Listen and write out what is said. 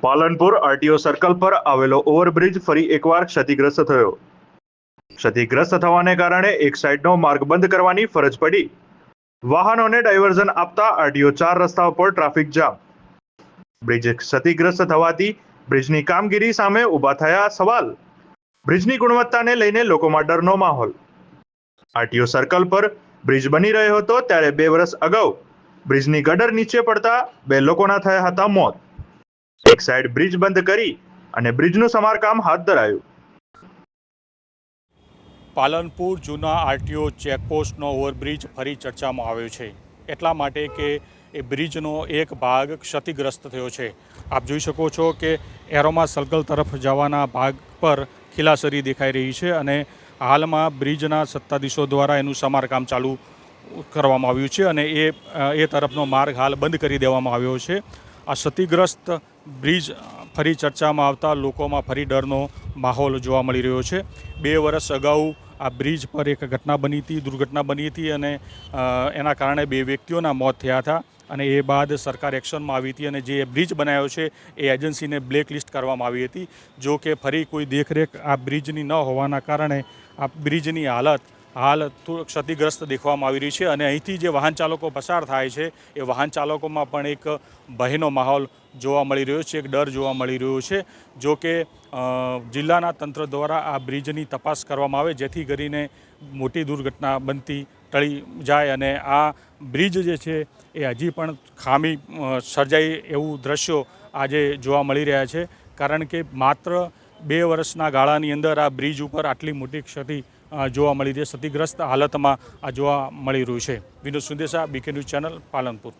Palanpur RTO circle પર આવેલો overbridge ફરી એકવાર ક્ષતિગ્રસ્ત થયો. ક્ષતિગ્રસ્ત થવાને કારણે એક સાઈડનો માર્ગ બંધ કરવાની ફરજ પડી. વાહનોને ડાયવર્ઝન આપતા આરટીઓ 4 રસ્તાઓ પર ટ્રાફિક જામ. બ્રિજ ક્ષતિગ્રસ્ત થવાથી બ્રિજની કામગીરી સામે ઊભા થયા સવાલ. બ્રિજની ગુણવત્તાને લઈને લોકોમાં ડરનો માહોલ. આરટીઓ સર્કલ પર બ્રિજ બની રહ્યો હતો ત્યારે 2 વર્ષ અગાઉ બ્રિજની ગટર નીચે પડતા 2 લોકોના થયા હતા મોત. એક સાઈડ બ્રિજ બંધ કરી અને બ્રિજનું સમારકામ હાથ ધરાયું. પાલનપુર જૂના આરટીઓ ચેકપોસ્ટનો ઓવરબ્રિજ ફરી ચર્ચામાં આવ્યો છે, એટલા માટે કે એ બ્રિજનો એક ભાગ ક્ષતિગ્રસ્ત થયો છે. આપ જોઈ શકો છો કે એરોમા સર્કલ તરફ જવાના ભાગ પર ખીલાસરી દેખાઈ રહી છે અને હાલમાં બ્રિજના સત્તાધીશો દ્વારા એનું સમારકામ ચાલુ કરવામાં આવ્યું છે અને એ તરફનો માર્ગ હાલ બંધ કરી દેવામાં આવ્યો છે. આ ક્ષતિગ્રસ્ત બ્રિજ ફરી ચર્ચામાં આવતા લોકોમાં ફરી ડરનો માહોલ જોવા મળી રહ્યો છે. 2 વર્ષ અગાઉ આ બ્રિજ પર એક દુર્ઘટના બની હતી અને એના કારણે 2 વ્યક્તિઓના મોત થયા હતા અને એ બાદ સરકાર એક્શનમાં આવી હતી અને જે બ્રિજ બનાવ્યો છે એ એજન્સીને બ્લેકલિસ્ટ કરવામાં આવી હતી. જો કે ફરી કોઈ દેખરેખ આ બ્રિજની ન હોવાના કારણે આ બ્રિજની હાલત હાલ ક્ષતિગ્રસ્ત દેખવામાં આવી રહી છે અને અહીંથી જે વાહન ચાલકો પસાર થાય છે એ વાહન ચાલકોમાં પણ એક ભયનો માહોલ જોવા મળી રહ્યો છે, એક ડર જોવા મળી રહ્યો છે. જો કે જિલ્લાના તંત્ર દ્વારા આ બ્રિજની તપાસ કરવામાં આવે જેથી કરીને મોટી દુર્ઘટના બનતી ટળી જાય અને આ બ્રિજ જે છે એ હજી પણ ખામી સર્જાય એવું દ્રશ્યો આજે જોવા મળી રહ્યા છે. કારણ કે માત્ર 2 વર્ષના ગાળાની અંદર આ બ્રિજ ઉપર આટલી મોટી ક્ષતિ જોવા મળી રહી છે, ક્ષતિગ્રસ્ત હાલતમાં આ જોવા મળી રહ્યું છે. Vinod Sundesa, BK news channel, Palanpur.